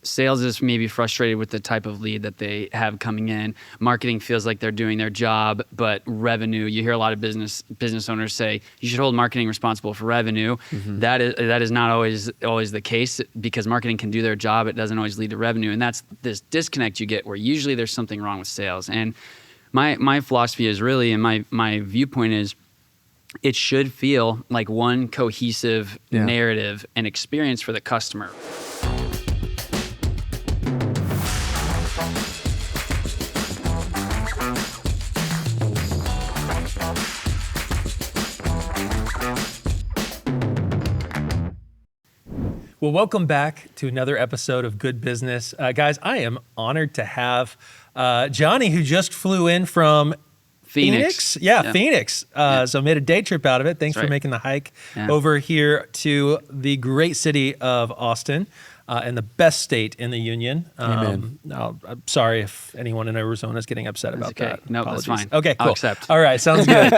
sales is maybe frustrated with the type of lead that they have coming in. Marketing feels like they're doing their job, but revenue, you hear a lot of business owners say, you should hold marketing responsible for revenue. That is not always the case, because marketing can do their job. It doesn't always lead to revenue. And that's this disconnect you get where usually there's something wrong with sales. And my philosophy is really, and my viewpoint is, it should feel like one cohesive narrative and experience for the customer. Well, welcome back to another episode of Good Business. Guys, I am honored to have Johnny, who just flew in from Phoenix? Yeah, Phoenix. So made a day trip out of it. Thanks for making the hike over here to the great city of Austin and the best state in the union. Amen. I'm sorry if anyone in Arizona is getting upset about that. No, Apologies. that's fine. Okay, cool. I'll accept. All right, sounds good.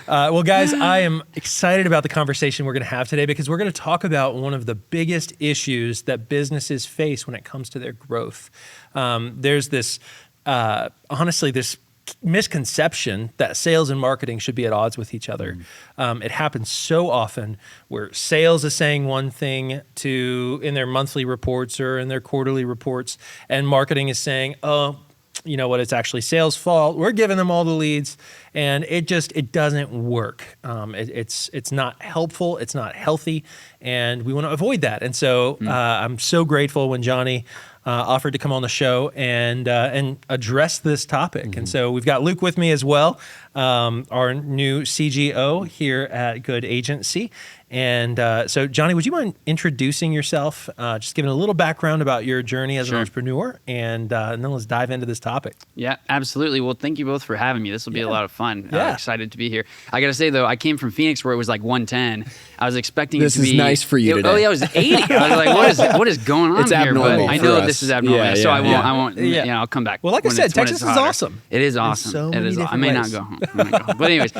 Well, guys, I am excited about the conversation we're going to have today, because we're going to talk about one of the biggest issues that businesses face when it comes to their growth. There's this, honestly, this misconception that sales and marketing should be at odds with each other. It happens so often where sales is saying one thing in their monthly reports or in their quarterly reports, and marketing is saying, oh, you know what, it's actually sales' fault. We're giving them all the leads, and it doesn't work. It's not helpful. It's not healthy, and we want to avoid that. And so I'm so grateful when Johnny offered to come on the show and address this topic. And so we've got Luke with me as well, our new CGO here at Good Agency. And so, Johnny, would you mind introducing yourself, just giving a little background about your journey as an entrepreneur, and then let's dive into this topic. Yeah, absolutely. Well, thank you both for having me. This will be a lot of fun. Excited to be here. I got to say, though, I came from Phoenix where it was like 110. I was expecting it to be... This is nice for you today. Oh, yeah, it was 80. I was like, what is going on it's here? Abnormal But I know us. this is abnormal, so I won't, I'll come back. Well, like I said, Texas is awesome. It is awesome. So many different I may ways. not go home. But anyways,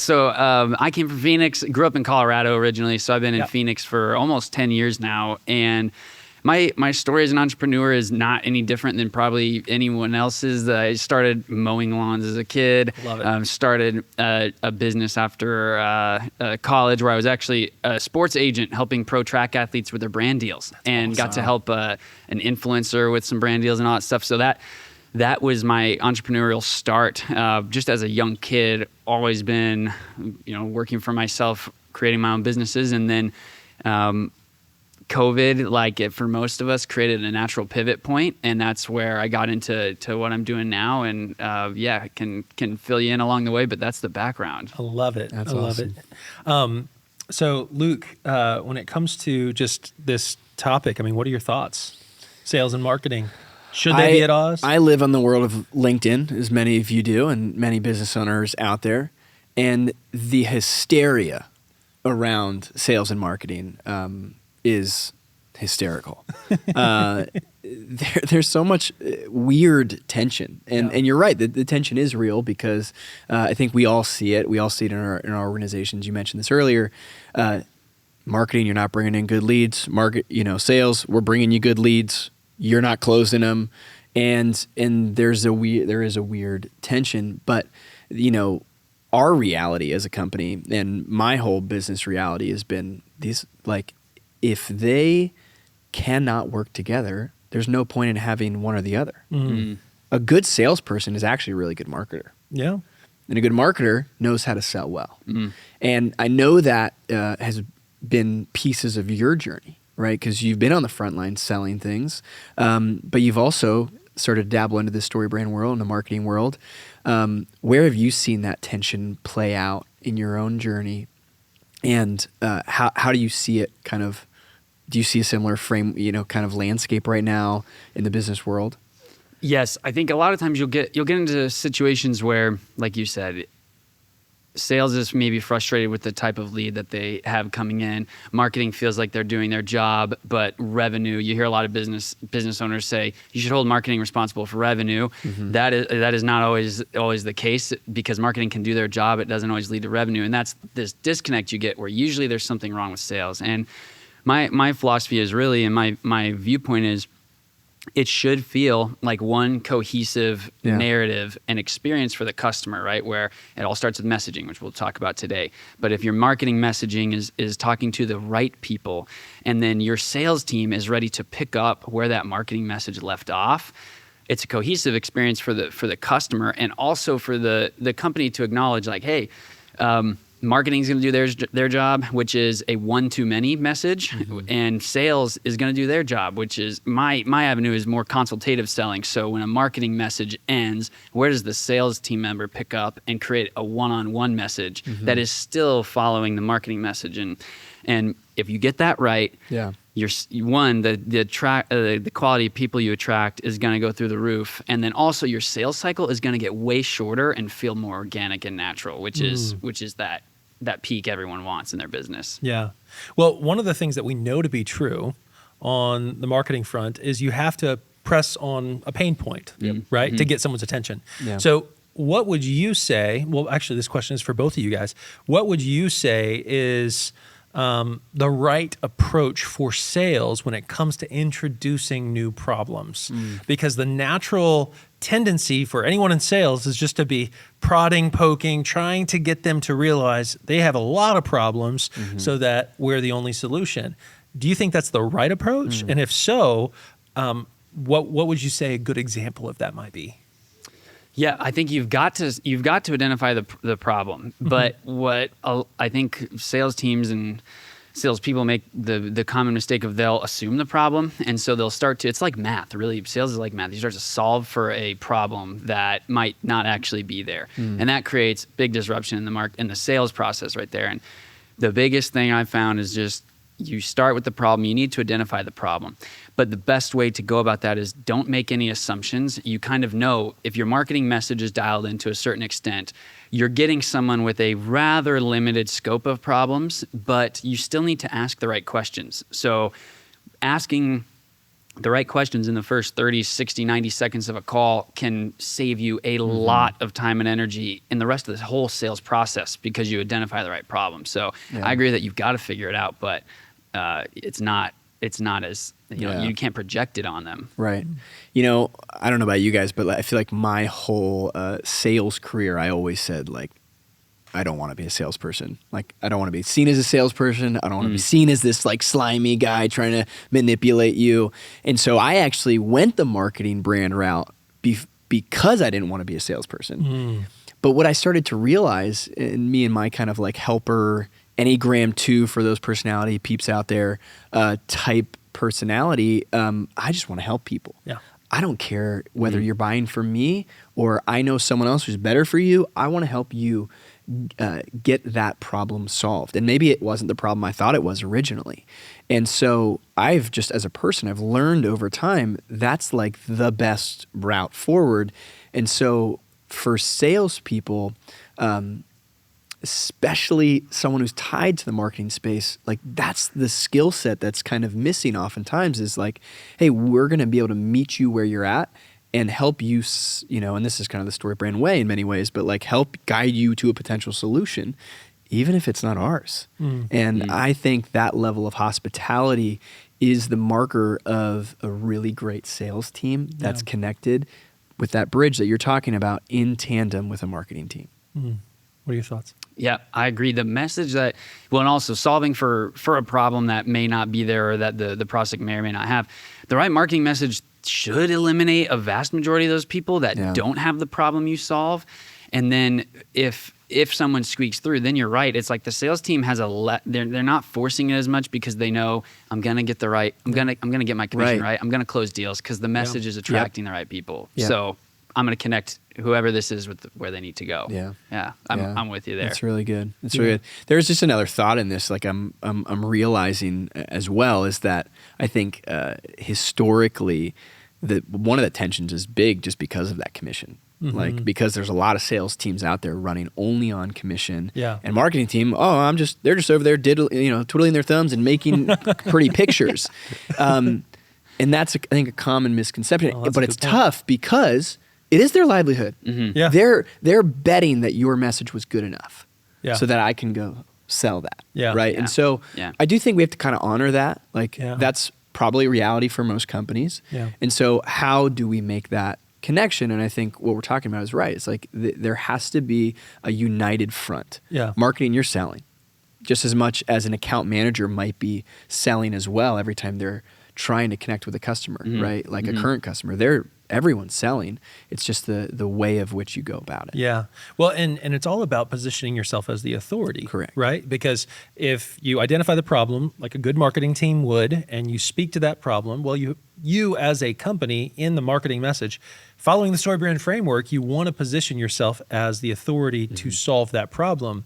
so I came from Phoenix, grew up in Colorado originally, so I've been in Phoenix for almost 10 years now. And my story as an entrepreneur is not any different than probably anyone else's. I started mowing lawns as a kid. Love it. Started a business after college where I was actually a sports agent helping pro track athletes with their brand deals. That's got to help an influencer with some brand deals and all that stuff. So that was my entrepreneurial start. Just as a young kid, always been, working for myself, creating my own businesses. And then COVID, for most of us, created a natural pivot point, and that's where I got into what I'm doing now. And can fill you in along the way, but that's the background. I love it. That's awesome. Love it. So, Luke, when it comes to just this topic, what are your thoughts? Sales and marketing, should they be at odds? I live on the world of LinkedIn, as many of you do, and many business owners out there, and the hysteria around sales and marketing is hysterical. There's so much weird tension, and you're right. The tension is real, because I think we all see it. We all see it in our organizations. You mentioned this earlier. Marketing, you're not bringing in good leads. Sales, we're bringing you good leads. You're not closing them, and there is a weird tension. But our reality as a company, and my whole business reality, has been these, if they cannot work together, there's no point in having one or the other. Mm-hmm. A good salesperson is actually a really good marketer. Yeah. And a good marketer knows how to sell well. Mm-hmm. And I know that has been pieces of your journey, right? Because you've been on the front line selling things, but you've also started to dabble into the StoryBrand world and the marketing world. Where have you seen that tension play out in your own journey? And how do you see it do you see a similar landscape right now in the business world? Yes, I think a lot of times you'll get into situations where, like you said, sales is maybe frustrated with the type of lead that they have coming in. Marketing feels like they're doing their job, but revenue, you hear a lot of business owners say, you should hold marketing responsible for revenue. That is not always the case, because marketing can do their job. It doesn't always lead to revenue. And that's this disconnect you get where usually there's something wrong with sales. And my philosophy is really, and my viewpoint is, it should feel like one cohesive narrative and experience for the customer, right? Where it all starts with messaging, which we'll talk about today. But if your marketing messaging is talking to the right people, and then your sales team is ready to pick up where that marketing message left off, it's a cohesive experience for the customer, and also for the company to acknowledge, like, hey, marketing is going to do their job, which is a one-to-many message, and sales is going to do their job, which is my avenue is more consultative selling. So when a marketing message ends, where does the sales team member pick up and create a one-on-one message that is still following the marketing message? And if you get that right, the quality of people you attract is going to go through the roof, and then also your sales cycle is going to get way shorter and feel more organic and natural, which is that peak everyone wants in their business. Yeah. Well, one of the things that we know to be true on the marketing front is you have to press on a pain point, right, to get someone's attention. Yeah. So what would you say, well, actually this question is for both of you guys, what would you say is the right approach for sales when it comes to introducing new problems? Because the natural tendency for anyone in sales is just to be prodding, poking, trying to get them to realize they have a lot of problems so that we're the only solution. Do you think that's the right approach? And if so, what would you say a good example of that might be? Yeah, I think you've got to identify the problem. But what I think sales teams and salespeople make the common mistake of, they'll assume the problem, and so they'll start to. It's like math, really. Sales is like math. You start to solve for a problem that might not actually be there, and that creates big disruption in the sales process right there. And the biggest thing I've found is just, you start with the problem. You need to identify the problem. But the best way to go about that is, don't make any assumptions. You kind of know, if your marketing message is dialed in to a certain extent, you're getting someone with a rather limited scope of problems, but you still need to ask the right questions. So asking the right questions in the first 30, 60, 90 seconds of a call can save you a lot of time and energy in the rest of the whole sales process, because you identify the right problem. So I agree that you've got to figure it out, but it's not as, you can't project it on them. Right. I don't know about you guys, but I feel like my whole sales career, I always said, like, I don't want to be a salesperson. Like, I don't want to be seen as a salesperson. I don't want to be seen as this like slimy guy trying to manipulate you. And so I actually went the marketing brand route because I didn't want to be a salesperson. But what I started to realize, in me and my kind of like helper, Enneagram 2 for those personality peeps out there, type personality, I just want to help people. Yeah. I don't care whether you're buying from me or I know someone else who's better for you. I want to help you get that problem solved. And maybe it wasn't the problem I thought it was originally. And so I've just, as a person, I've learned over time, that's like the best route forward. And so for salespeople, especially someone who's tied to the marketing space, like, that's the skill set that's kind of missing oftentimes, is like, hey, we're going to be able to meet you where you're at and help you, and this is kind of the StoryBrand way in many ways, but like help guide you to a potential solution, even if it's not ours. And I think that level of hospitality is the marker of a really great sales team that's connected with that bridge that you're talking about in tandem with a marketing team. What are your thoughts? Yeah, I agree. The message that, and also solving for a problem that may not be there, or that the prospect may or may not have, the right marketing message should eliminate a vast majority of those people that don't have the problem you solve. And then if someone squeaks through, then you're right. It's like the sales team has they're not forcing it as much, because they know, I'm gonna get I'm gonna get my commission right. I'm gonna close deals because the message is attracting the right people. So I'm gonna connect whoever this is with where they need to go. I'm with you there. That's really good. That's really good. There's just another thought in this, like I'm realizing as well, is that I think historically one of the tensions is big just because of that commission. Like, because there's a lot of sales teams out there running only on commission, and marketing team, they're just over there twiddling their thumbs and making pretty pictures. And that's, I think, a common misconception, but it's tough because it is their livelihood. They're betting that your message was good enough so that I can go sell that. Yeah. Right. Yeah. And so Yeah. I do think we have to kind of honor that. Like Yeah. that's probably reality for most companies. Yeah. And so how do we make that connection? And I think what we're talking about is right. It's like there has to be a united front. Yeah. Marketing, you're selling just as much as an account manager might be selling as well every time they're trying to connect with a customer, right? Like a current customer, everyone's selling. It's just the way of which you go about it. Yeah. Well, and it's all about positioning yourself as the authority. Correct. Right? Because if you identify the problem like a good marketing team would, and you speak to that problem, well, you as a company in the marketing message, following the StoryBrand framework, you want to position yourself as the authority to solve that problem.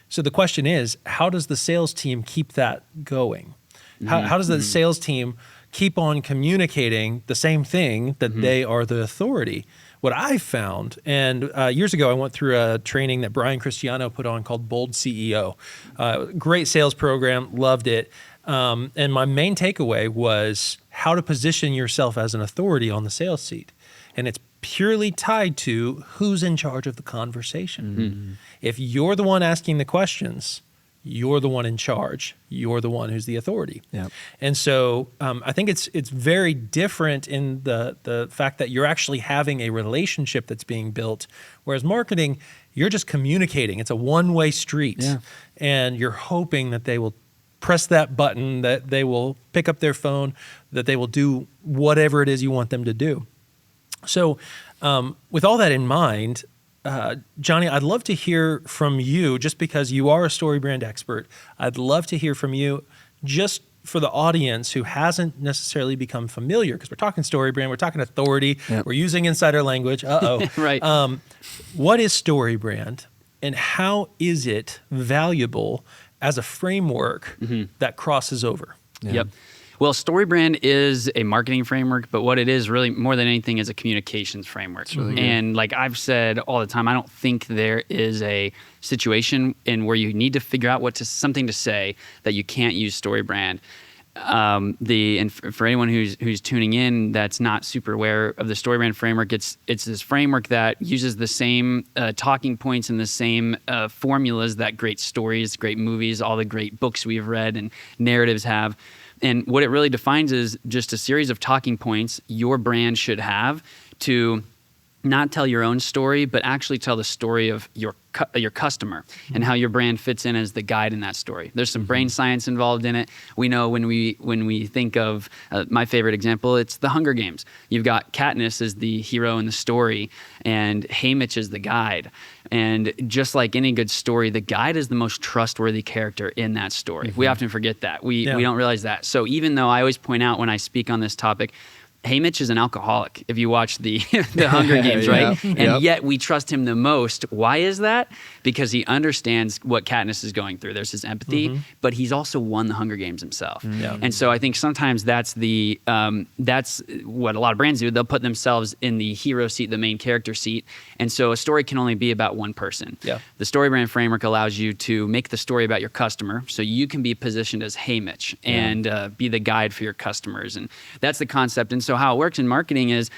So the question is, how does the sales team keep that going? How does the sales team keep on communicating the same thing that they are the authority? What I found, and years ago I went through a training that Brian Cristiano put on called Bold CEO. Great sales program, loved it. And my main takeaway was how to position yourself as an authority on the sales seat. And it's purely tied to who's in charge of the conversation. If you're the one asking the questions, you're the one in charge. You're the one who's the authority. Yep. And so I think it's very different in the fact that you're actually having a relationship that's being built, whereas marketing, you're just communicating. It's a one-way street. Yeah. And you're hoping that they will press that button, that they will pick up their phone, that they will do whatever it is you want them to do. So with all that in mind, Johnny, I'd love to hear from you, just because you are a StoryBrand expert. I'd love to hear from you just for the audience who hasn't necessarily become familiar, because we're talking StoryBrand, we're talking authority, we're using insider language. Right. What is StoryBrand, and how is it valuable as a framework that crosses over? Yep. Well, StoryBrand is a marketing framework, but what it is really more than anything is a communications framework. And like I've said all the time, I don't think there is a situation in where you need to figure out something to say that you can't use StoryBrand. And for anyone who's tuning in that's not super aware of the StoryBrand framework, it's this framework that uses the same talking points and the same formulas that great stories, great movies, all the great books we've read and narratives have. And what it really defines is just a series of talking points your brand should have to not tell your own story, but actually tell the story of your customer and how your brand fits in as the guide in that story. There's some brain science involved in it. We know when we think of my favorite example, it's the Hunger Games. You've got Katniss as the hero in the story, and Haymitch is the guide. And just like any good story, the guide is the most trustworthy character in that story. We often forget that. We don't realize that. So even though I always point out when I speak on this topic, Haymitch is an alcoholic if you watch the Hunger Games, right? And yet we trust him the most. Why is that? Because he understands what Katniss is going through. There's his empathy, but he's also won the Hunger Games himself. And so I think sometimes that's that's what a lot of brands do. They'll put themselves in the hero seat, the main character seat. And so a story can only be about one person. The StoryBrand framework allows you to make the story about your customer, so you can be positioned as Haymitch and be the guide for your customers. And that's the concept. And so how it works in marketing is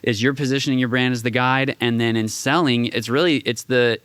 you're positioning your brand as the guide, and then in selling, it's the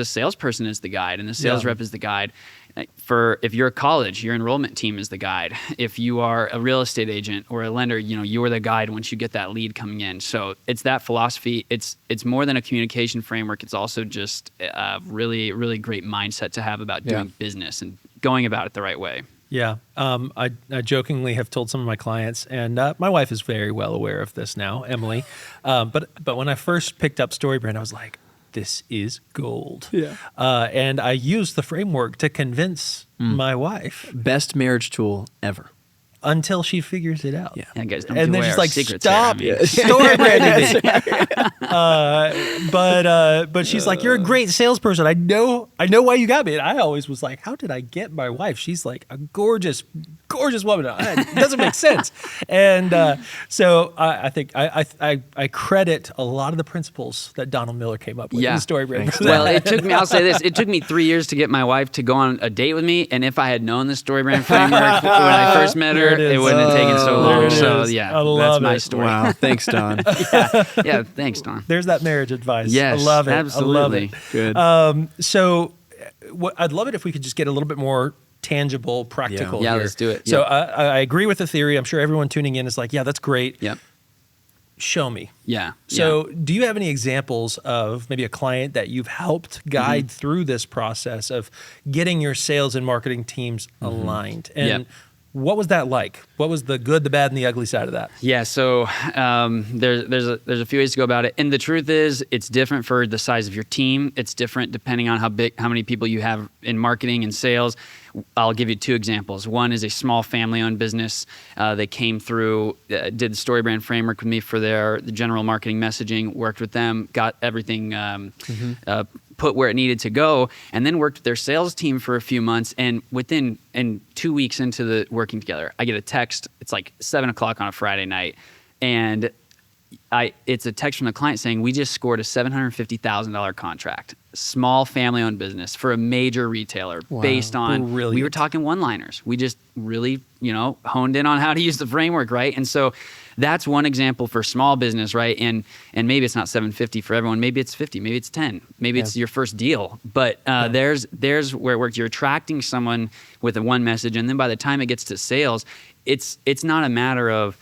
salesperson is the guide, and the sales rep is the guide. If you're a college, your enrollment team is the guide. If you are a real estate agent or a lender, you're the guide once you get that lead coming in. So it's that philosophy. It's more than a communication framework. It's also just a really, really great mindset to have about doing business and going about it the right way. Yeah. I jokingly have told some of my clients, and my wife is very well aware of this now, Emily. But when I first picked up StoryBrand, I was like, this is gold. And I used the framework to convince my wife. Best marriage tool ever. Until she figures it out. And guys, don't and then away she's our like, secrets stop here. StoryBranding me. But she's like, you're a great salesperson. I know why you got me. And I always was like, how did I get my wife? She's like a gorgeous woman. It doesn't make sense. And so I think I credit a lot of the principles that Donald Miller came up with in StoryBrand. Well, I'll say this, it took me 3 years to get my wife to go on a date with me. And if I had known the StoryBrand framework when I first met her, it wouldn't have taken so long. So that's my story. Wow, thanks, Don. Yeah, thanks, Don. There's that marriage advice. Yes, I love it. absolutely. I love it. Good. So I'd love it if we could just get a little bit more tangible, practical Yeah, here. let's do it. So Yep. I agree with the theory. I'm sure everyone tuning in is like, yeah, that's great. Yep. Show me. Yeah. So do you have any examples of maybe a client that you've helped guide through this process of getting your sales and marketing teams aligned? And what was that like? What was the good, the bad, and the ugly side of that? Yeah, so there's a few ways to go about it, and the truth is, it's different for the size of your team. It's different depending on how many people you have in marketing and sales. I'll give you two examples. One is a small family-owned business. They came through, did the StoryBrand framework with me for the general marketing messaging. Worked with them, got everything put where it needed to go, and then worked with their sales team for a few months. And within 2 weeks into the working together, I get a text. It's like 7:00 on a Friday night, and it's a text from the client saying, we just scored a $750,000 contract, small family-owned business for a major retailer. Wow. Based on, Brilliant. we were talking one-liners. We just really, honed in on how to use the framework, right? And so that's one example for small business, right? And maybe it's not 750 for everyone. Maybe it's 50, maybe it's 10, maybe it's your first deal. But there's where it works. You're attracting someone with a one message, and then by the time it gets to sales, it's not a matter of,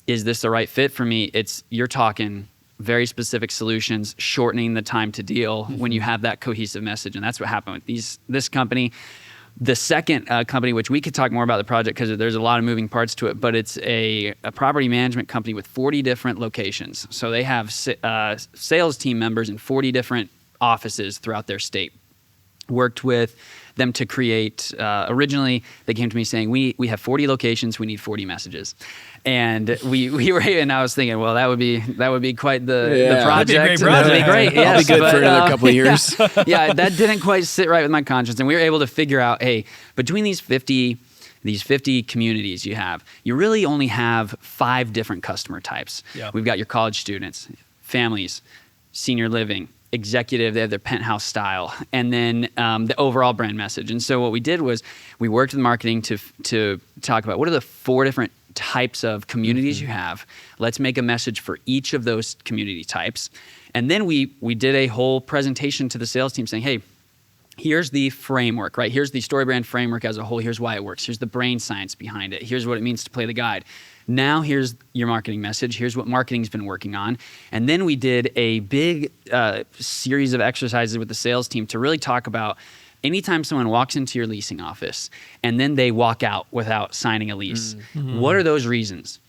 is this the right fit for me? You're talking very specific solutions, shortening the time to deal when you have that cohesive message. And that's what happened with this company. The second company, which we could talk more about the project because there's a lot of moving parts to it, but it's a property management company with 40 different locations. So they have sales team members in 40 different offices throughout their state. Worked with them to create, originally they came to me saying, we have 40 locations, we need 40 messages. And we were, and I was thinking, well, that would be quite the project. That'd be a great project. That'd be great. Yes, That'll be good for another couple of years. Yeah, that didn't quite sit right with my conscience. And we were able to figure out, hey, between these 50 communities you really only have 5 different customer types. Yeah. We've got your college students, families, senior living, executive, they have their penthouse style, and then the overall brand message. And so what we did was we worked with marketing to talk about what are the 4 different types of communities you have. Let's make a message for each of those community types. And then we did a whole presentation to the sales team saying, hey, here's the framework, right? Here's the StoryBrand framework as a whole. Here's why it works. Here's the brain science behind it. Here's what it means to play the guide. Now here's your marketing message. Here's what marketing's been working on. And then we did a big series of exercises with the sales team to really talk about anytime someone walks into your leasing office and then they walk out without signing a lease, what are those reasons?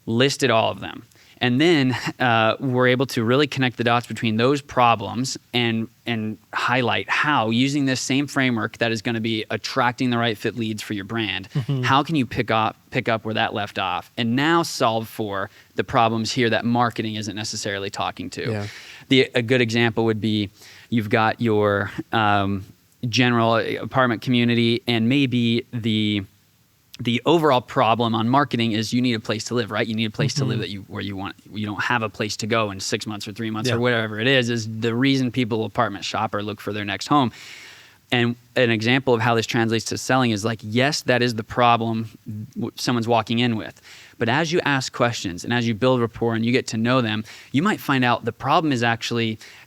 Listed all of them. And then we're able to really connect the dots between those problems and highlight how, using this same framework that is going to be attracting the right fit leads for your brand, how can you pick up where that left off and now solve for the problems here that marketing isn't necessarily talking to. Yeah. A good example would be you've got your general apartment community, and maybe the overall problem on marketing is you need a place to live, right? You need a place to live you don't have a place to go in 6 months or 3 months or whatever it is the reason people apartment shop or look for their next home. And an example of how this translates to selling is like, yes, that is the problem someone's walking in with. But as you ask questions and as you build rapport and you get to know them, you might find out the problem is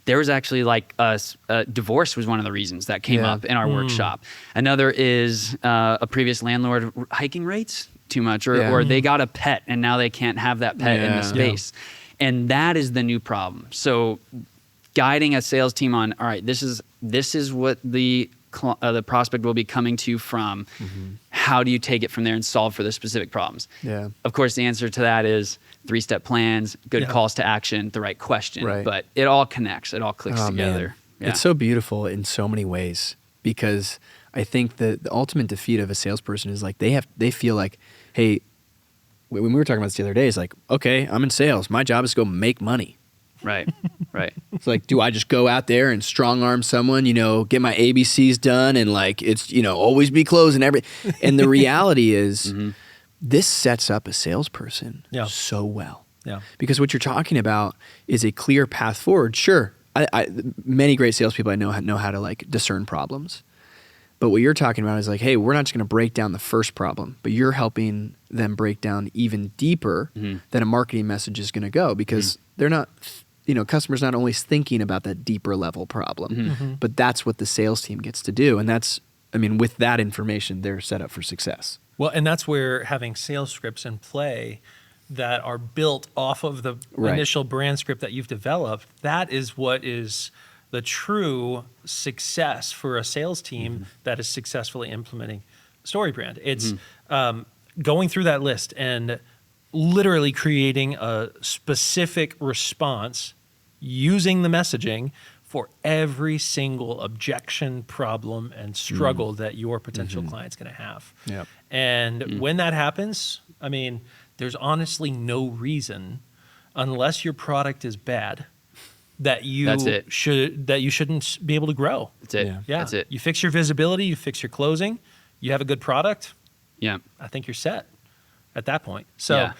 there was actually like a divorce was one of the reasons that came up in our workshop. Another is a previous landlord hiking rates too much, or they got a pet and now they can't have that pet in the space. And that is the new problem. So guiding a sales team on, all right, this is what the prospect will be coming to you from. How do you take it from there and solve for the specific problems? Yeah. Of course, the answer to that is 3-step plans, good calls to action, the right question. Right. But it all connects. It all clicks together. Yeah. It's so beautiful in so many ways, because I think the ultimate defeat of a salesperson is like they feel like, hey, when we were talking about this the other day, it's like, okay, I'm in sales. My job is to go make money. Right. It's like, do I just go out there and strong arm someone, get my ABCs done and like, it's, always be closing everything. And the reality is this sets up a salesperson so well. Yeah. Because what you're talking about is a clear path forward. Sure. Many great salespeople I know how to like discern problems. But what you're talking about is like, hey, we're not just going to break down the first problem, but you're helping them break down even deeper than a marketing message is going to go, because they're not, customers not only thinking about that deeper level problem, but that's what the sales team gets to do. And with that information, they're set up for success. Well, and that's where having sales scripts in play that are built off of the initial brand script that you've developed, that is what is the true success for a sales team that is successfully implementing StoryBrand. It's going through that list and literally creating a specific response using the messaging for every single objection, problem, and struggle that your potential client's going to have. Yep. And when that happens, there's honestly no reason, unless your product is bad, that you shouldn't be able to grow. That's it. Yeah. That's it. You fix your visibility, you fix your closing, you have a good product. Yeah. I think you're set at that point. So,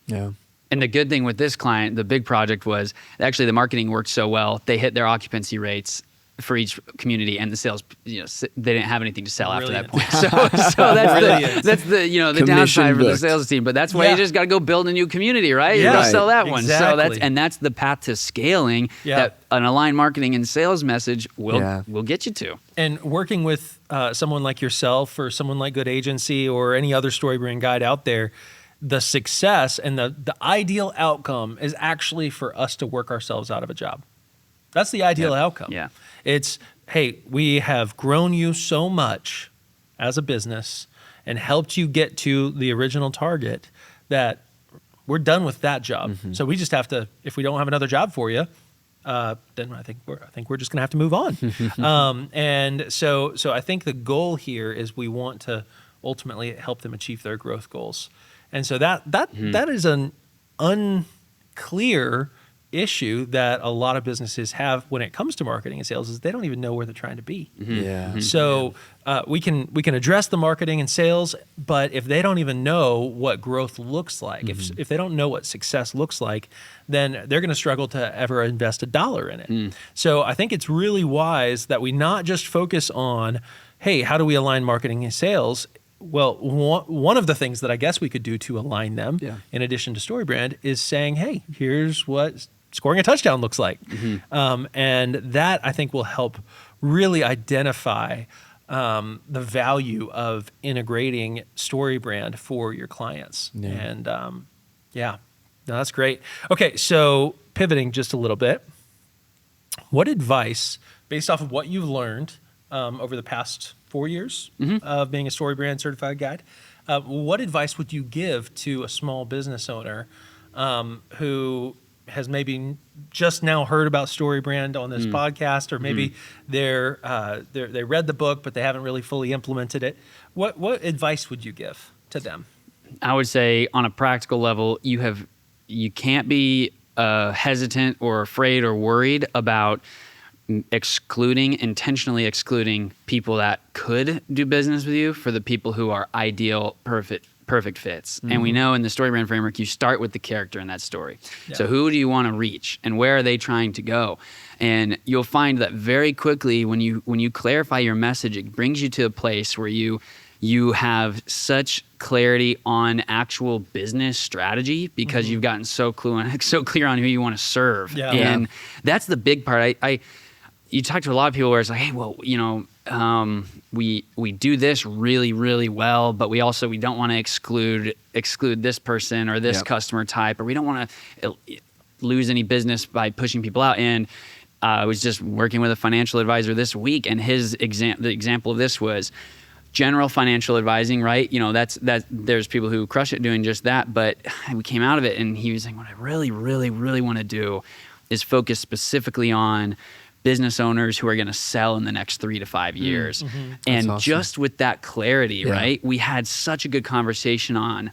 Yeah. And the good thing with this client, the big project was actually the marketing worked so well, they hit their occupancy rates for each community, and the sales, they didn't have anything to sell after that point. So that's the downside for the sales team. But that's why you just got to go build a new community, right? You got to sell that one. So that's the path to scaling that an aligned marketing and sales message will get you to. And working with someone like yourself or someone like Good Agency or any other StoryBrand guide out there, the success and the ideal outcome is actually for us to work ourselves out of a job. That's the ideal outcome. Yeah. It's, hey, we have grown you so much as a business and helped you get to the original target that we're done with that job. So we just have to, if we don't have another job for you, then I think we're just going to have to move on. And so I think the goal here is we want to ultimately help them achieve their growth goals. And so that is an unclear issue that a lot of businesses have when it comes to marketing and sales, is they don't even know where they're trying to be. So we can address the marketing and sales, but if they don't even know what growth looks like, if they don't know what success looks like, then they're going to struggle to ever invest $1 in it. So I think it's really wise that we not just focus on, hey, how do we align marketing and sales? Well, one of the things that I guess we could do to align them, in addition to StoryBrand, is saying, hey, here's what scoring a touchdown looks like. And that, I think, will help really identify the value of integrating StoryBrand for your clients. And no, that's great. Okay, so pivoting just a little bit, what advice, based off of what you've learned over the past 4 years of being a StoryBrand certified guide, what advice would you give to a small business owner who has maybe just now heard about StoryBrand on this podcast, or maybe they read the book but they haven't really fully implemented it? What advice would you give to them? I would say, on a practical level, you can't be hesitant or afraid or worried about intentionally excluding people that could do business with you for the people who are ideal, perfect fits. And we know in the StoryBrand framework, you start with the character in that story. So who do you want to reach and where are they trying to go? And you'll find that very quickly when you clarify your message, it brings you to a place where you have such clarity on actual business strategy because you've gotten so clear on who you want to serve. And that's the big part. You talk to a lot of people where it's like, hey, well, we do this really, really well, but we don't want to exclude this person or this customer type, or we don't want to lose any business by pushing people out. And I was just working with a financial advisor this week, and the example of this was general financial advising, right? There's people who crush it doing just that, but we came out of it and he was saying, what I really, really, really want to do is focus specifically on business owners who are going to sell in the next 3 to 5 years. And awesome. Just with that clarity, right? We had such a good conversation on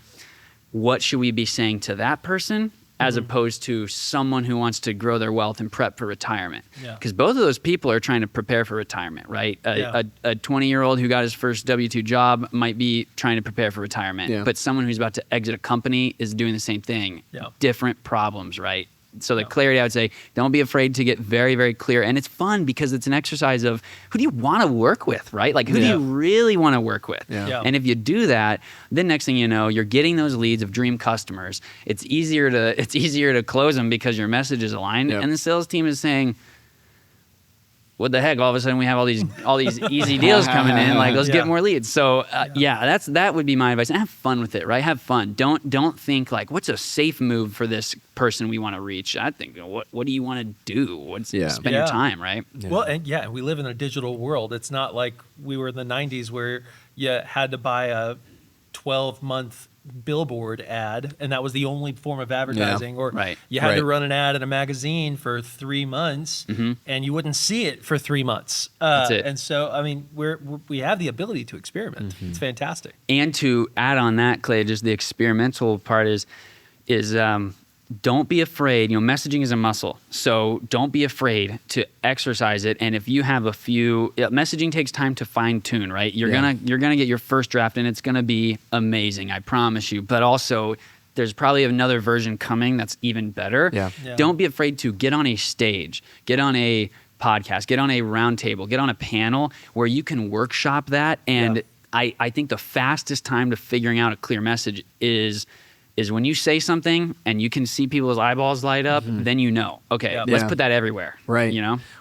what should we be saying to that person as opposed to someone who wants to grow their wealth and prep for retirement. Because both of those people are trying to prepare for retirement, right? A 20-year-old who got his first W-2 job might be trying to prepare for retirement. But someone who's about to exit a company is doing the same thing. Different problems, right? So the clarity, I would say, don't be afraid to get very, very clear. And it's fun because it's an exercise of who do you want to work with, right? Like who do you really want to work with? Yeah. And if you do that, then next thing you know, you're getting those leads of dream customers. It's easier to close them because your message is aligned. Yep. And the sales team is saying, what the heck? All of a sudden we have all these easy deals coming in. Like, let's get more leads. So that would be my advice. And have fun with it, right? Have fun. Don't think like, what's a safe move for this person we want to reach? I think, what do you want to do? Spend your time, right? Yeah. Well, and we live in a digital world. It's not like we were in the 90s where you had to buy a 12-month billboard ad and that was the only form of advertising, or you had to run an ad in a magazine for 3 months and you wouldn't see it for 3 months. That's it. And so, I mean, we have the ability to experiment. It's fantastic. And to add on that, Clay, just the experimental part is don't be afraid. Messaging is a muscle, so don't be afraid to exercise it. And if you have messaging takes time to fine tune, right? You're gonna get your first draft, and it's gonna be amazing, I promise you. But also, there's probably another version coming that's even better. Yeah. Don't be afraid to get on a stage, get on a podcast, get on a round table, get on a panel where you can workshop that. And I think the fastest time to figuring out a clear message is when you say something and you can see people's eyeballs light up, then okay, let's put that everywhere. Right.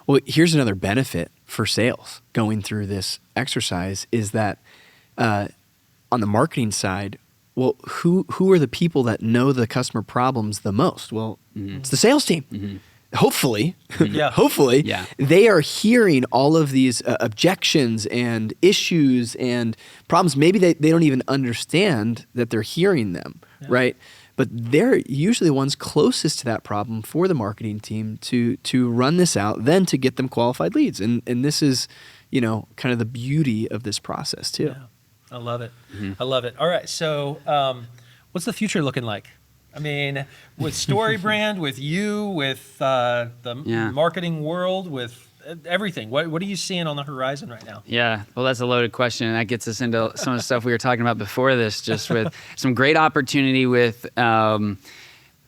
Well, here's another benefit for sales going through this exercise is that on the marketing side, well, who are the people that know the customer problems the most? Well, it's the sales team. Hopefully, they are hearing all of these objections and issues and problems. Maybe they don't even understand that they're hearing them, right? But they're usually the ones closest to that problem for the marketing team to run this out, then to get them qualified leads. And this is, kind of the beauty of this process too. Yeah. I love it. I love it. All right. So what's the future looking like? I mean, with StoryBrand, with you, with the marketing world, with everything. What are you seeing on the horizon right now? Yeah, well, that's a loaded question, and that gets us into some of the stuff we were talking about before this, just with some great opportunity with AI.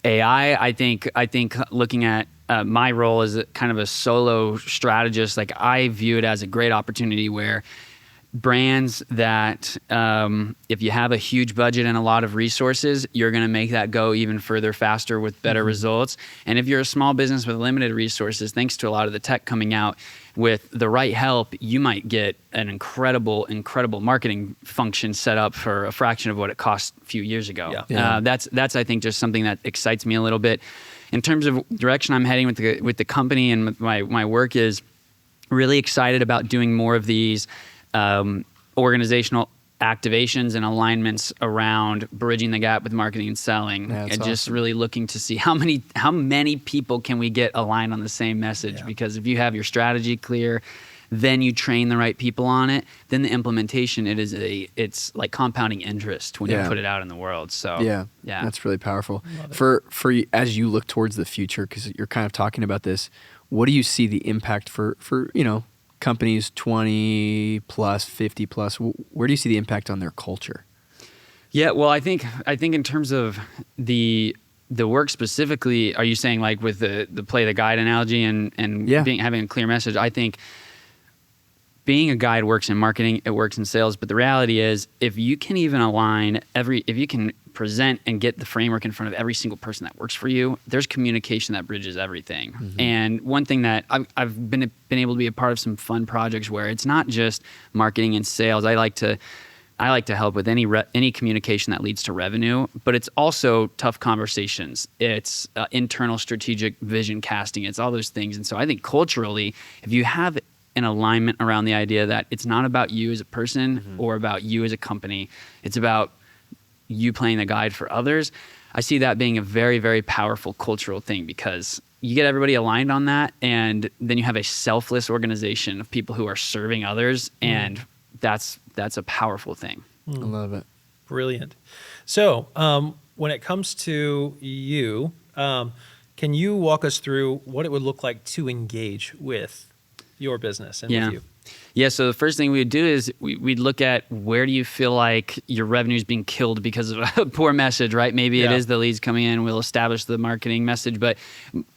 I think looking at my role as kind of a solo strategist, like I view it as a great opportunity where brands that if you have a huge budget and a lot of resources, you're going to make that go even further faster with better results. And if you're a small business with limited resources, thanks to a lot of the tech coming out, with the right help, you might get an incredible marketing function set up for a fraction of what it cost a few years ago. That's I think just something that excites me a little bit. In terms of direction I'm heading with the company and with my work, is really excited about doing more of these organizational activations and alignments around bridging the gap with marketing and selling, and just really looking to see how many people can we get aligned on the same message. Because if you have your strategy clear, then you train the right people on it, then the implementation, it's like compounding interest when you put it out in the world. So that's really powerful. For as you look towards the future, because you're kind of talking about this, what do you see the impact for companies 20 plus, 50 plus? Where do you see the impact on their culture? Yeah, well, I think in terms of the work specifically, are you saying like with the play the guide analogy and having a clear message? I think being a guide works in marketing, it works in sales, but the reality is if you can even align if you can present and get the framework in front of every single person that works for you, there's communication that bridges everything. And one thing that I've been able to be a part of some fun projects where it's not just marketing and sales. I like to help with any communication that leads to revenue, but it's also tough conversations. It's internal strategic vision casting. It's all those things. And so I think culturally, if you have an alignment around the idea that it's not about you as a person or about you as a company, it's about you playing the guide for others, I see that being a very, very powerful cultural thing, because you get everybody aligned on that, and then you have a selfless organization of people who are serving others, and that's a powerful thing. I love it. Brilliant. So when it comes to you, can you walk us through what it would look like to engage with your business and with you? Yeah, so the first thing we would do is we'd look at where do you feel like your revenue is being killed because of a poor message, right? Maybe it is the leads coming in, we'll establish the marketing message, but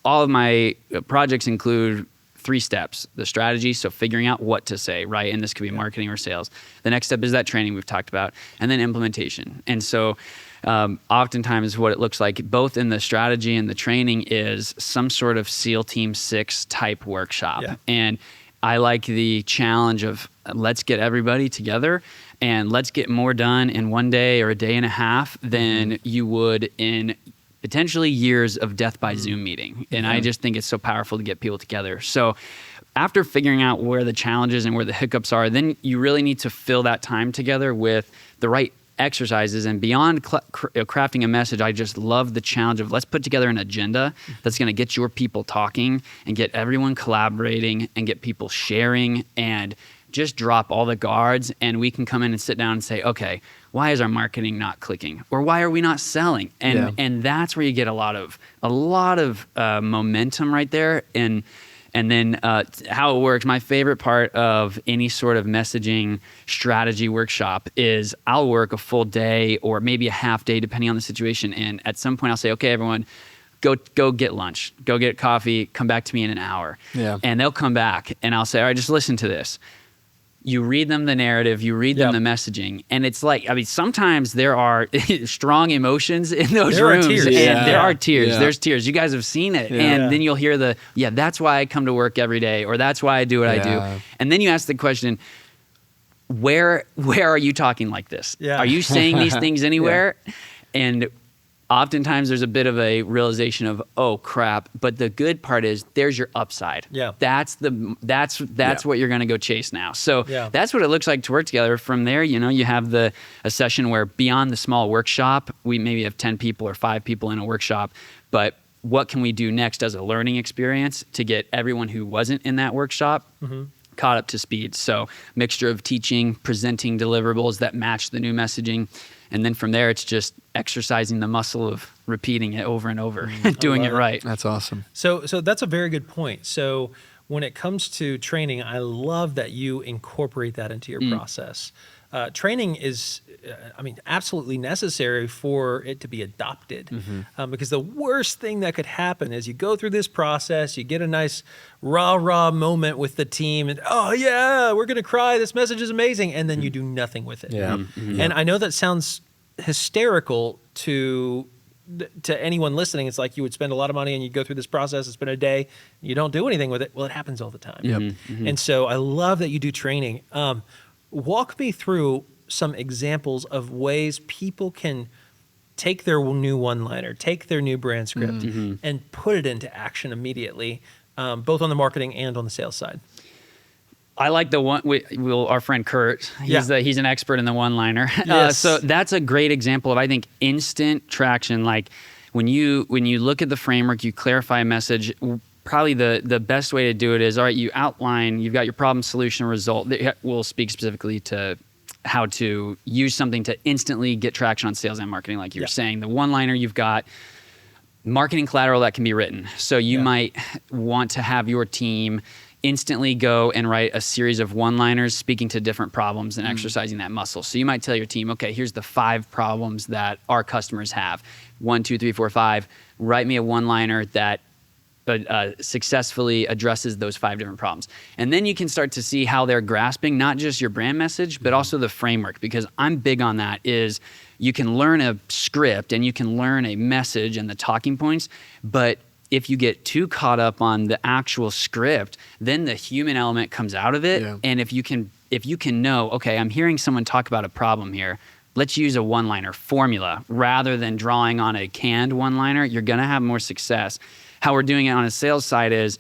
all of my projects include 3 steps. The strategy, so figuring out what to say, right? And this could be marketing or sales. The next step is that training we've talked about, and then implementation. And so oftentimes what it looks like both in the strategy and the training is some sort of SEAL Team 6 type workshop. Yeah. And I like the challenge of let's get everybody together and let's get more done in one day or a day and a half than you would in potentially years of death by Zoom meeting. And I just think it's so powerful to get people together. So after figuring out where the challenges and where the hiccups are, then you really need to fill that time together with the right exercises. And beyond crafting a message, I just love the challenge of let's put together an agenda that's going to get your people talking and get everyone collaborating and get people sharing and just drop all the guards, and we can come in and sit down and say, okay, why is our marketing not clicking, or why are we not selling? And that's where you get a lot of momentum right there. And then how it works, my favorite part of any sort of messaging strategy workshop is I'll work a full day or maybe a half day depending on the situation. And at some point I'll say, okay, everyone, go get lunch, go get coffee, come back to me in an hour. Yeah. And they'll come back and I'll say, all right, just listen to this. You read them the narrative, you read them the messaging, and it's like, I mean, sometimes there are strong emotions in those rooms, and there are tears. Yeah. There's tears. You guys have seen it, and then you'll hear that's why I come to work every day, or that's why I do what I do. And then you ask the question, where are you talking like this? Yeah. Are you saying these things anywhere? And oftentimes there's a bit of a realization of, oh crap, but the good part is there's your upside. Yeah. That's what you're going to go chase now. So that's what it looks like to work together. From there, you have a session where beyond the small workshop, we maybe have 10 people or 5 people in a workshop, but what can we do next as a learning experience to get everyone who wasn't in that workshop caught up to speed? So mixture of teaching, presenting deliverables that match the new messaging. And then from there, it's just exercising the muscle of repeating it over and over, doing it right. That's awesome. So that's a very good point. So when it comes to training, I love that you incorporate that into your process. Training is, absolutely necessary for it to be adopted. Because the worst thing that could happen is you go through this process, you get a nice rah-rah moment with the team, and oh yeah, we're going to cry, this message is amazing, and then you do nothing with it. Yeah. And I know that sounds hysterical to anyone listening. It's like you would spend a lot of money and you go through this process, it's been a day, you don't do anything with it. Well, it happens all the time. And so I love that you do training. Walk me through some examples of ways people can take their new one-liner, take their new brand script, and put it into action immediately, both on the marketing and on the sales side. I like the one. Our friend Kurt. He's an expert in the one-liner. Yes. So that's a great example of, I think, instant traction. Like when you look at the framework, you clarify a message. Probably the best way to do it is, all right, you outline, you've got your problem, solution, result. We'll speak specifically to how to use something to instantly get traction on sales and marketing, like you were saying. The one-liner, you've got marketing collateral that can be written. So you might want to have your team instantly go and write a series of one-liners speaking to different problems and exercising that muscle. So you might tell your team, okay, here's the 5 problems that our customers have. 1, 2, 3, 4, 5. Write me a one-liner that successfully addresses those 5 different problems. And then you can start to see how they're grasping not just your brand message, but also the framework, because I'm big on that. Is you can learn a script and you can learn a message and the talking points, but if you get too caught up on the actual script, then the human element comes out of it. And if you can know, okay, I'm hearing someone talk about a problem here, let's use a one-liner formula rather than drawing on a canned one-liner, you're gonna have more success. How we're doing it on a sales side is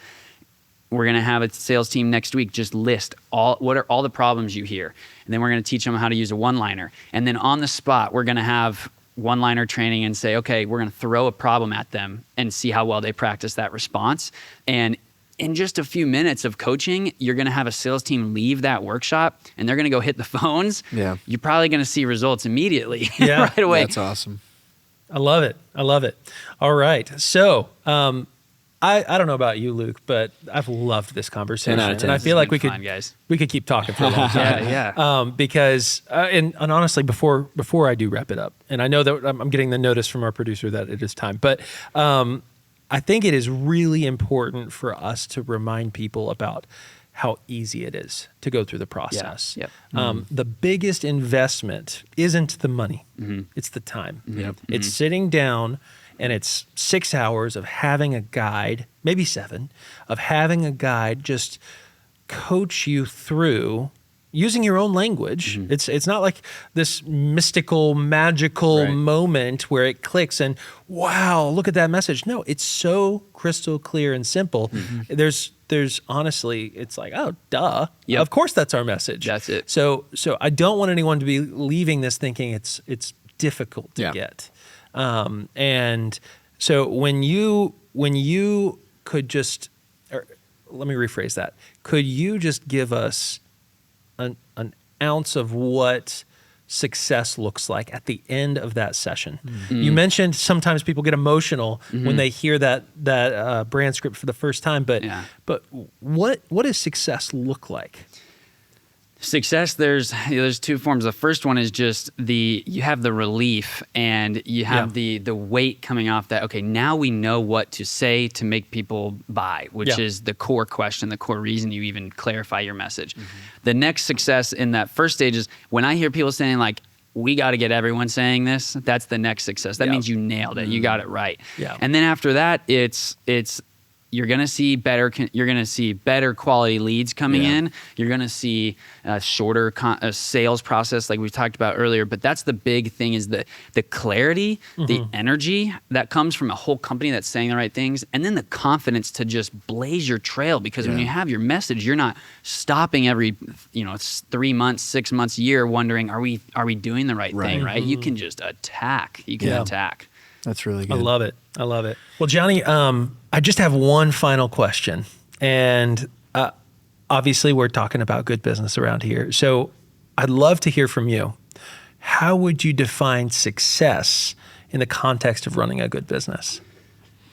we're going to have a sales team next week just list what are all the problems you hear. And then we're going to teach them how to use a one-liner. And then on the spot, we're going to have one-liner training and say, okay, we're going to throw a problem at them and see how well they practice that response. And in just a few minutes of coaching, you're going to have a sales team leave that workshop and they're going to go hit the phones. Yeah. You're probably going to see results immediately right away. That's awesome. I love it. All right. So I don't know about you, Luke, but I've loved this conversation. 10 out of 10. And I feel like Fun, guys. we could keep talking for a long time. Yeah. Because and honestly, before I do wrap it up, and I know that I'm getting the notice from our producer that it is time, but I think it is really important for us to remind people about how easy it is to go through the process. Yep. The biggest investment isn't the money; it's the time. Yep. It's sitting down. And it's 6 hours of having a guide, maybe 7, of having a guide just coach you through using your own language. It's not like this mystical, magical moment where it clicks and, wow, look at that message. No, it's so crystal clear and simple. There's honestly, it's like, oh, duh. Yep. Of course that's our message. That's it. So I don't want anyone to be leaving this thinking it's difficult to get. And so when you could just, or let me rephrase that. Could you just give us an ounce of what success looks like at the end of that session? You mentioned sometimes people get emotional when they hear that brand script for the first time, but what does success look like? Success, there's 2 forms. The first one is just you have the relief and you have the weight coming off that, okay, now we know what to say to make people buy, which is the core question, the core reason you even clarify your message. The next success in that first stage is when I hear people saying like, we got to get everyone saying this, that's the next success. That means you nailed it. You got it right. And then after that, it's you're going to see better quality leads coming in. You're going to see a shorter sales process like we talked about earlier. But that's the big thing is the clarity, the energy that comes from a whole company that's saying the right things. And then the confidence to just blaze your trail. Because when you have your message, you're not stopping every 3 months, 6 months, a year wondering, are we doing the right thing, right? You can just attack. You can attack. That's really good. I love it. Well, Johnny, I just have one final question. And obviously, we're talking about good business around here. So I'd love to hear from you. How would you define success in the context of running a good business?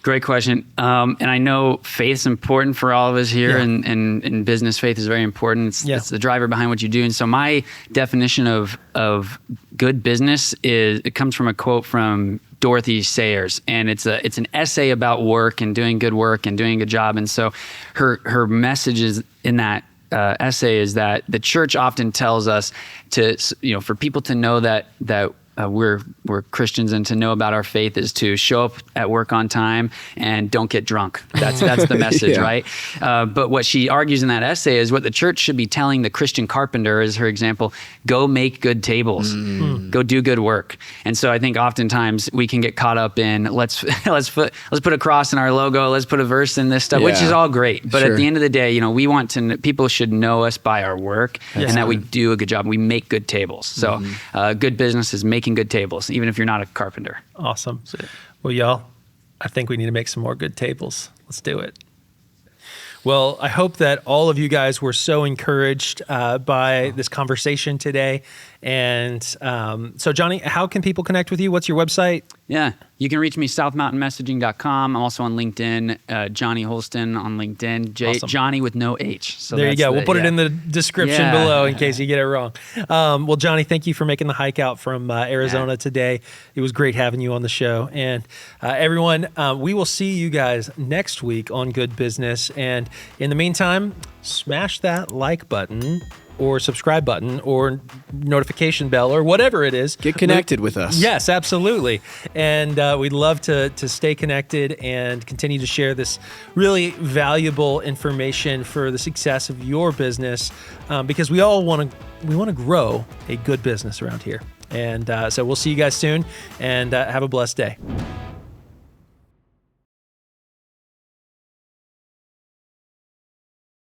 Great question. And I know faith's important for all of us here, and business faith is very important. It's the driver behind what you do. And so my definition of good business it comes from a quote from Dorothy Sayers, and it's an essay about work and doing good work and doing a good job. And so her message is in that essay is that the church often tells us for people to know that we're Christians and to know about our faith is to show up at work on time and don't get drunk. That's the message, right? But what she argues in that essay is what the church should be telling the Christian carpenter is her example, go make good tables, go do good work. And so I think oftentimes we can get caught up in let's put a cross in our logo, let's put a verse in this stuff, which is all great. But at the end of the day, we want people should know us by our work and that we do a good job. We make good tables. So good business is making good tables, even if you're not a carpenter. Awesome. Well, y'all, I think we need to make some more good tables. Let's do it. Well, I hope that all of you guys were so encouraged by this conversation today. And so, Johnny, how can people connect with you? What's your website? Yeah, you can reach me, southmountainmessaging.com. I'm also on LinkedIn, Johnny Holsten on LinkedIn, Awesome. Johnny with no H. So there you go. We'll put it in the description below in case you get it wrong. Well, Johnny, thank you for making the hike out from Arizona today. It was great having you on the show. And everyone, we will see you guys next week on Good Business. And in the meantime, smash that like button or subscribe button or notification bell or whatever it is. Get connected with us. Yes, absolutely. And we'd love to stay connected and continue to share this really valuable information for the success of your business because we all want to grow a good business around here. And so we'll see you guys soon and have a blessed day.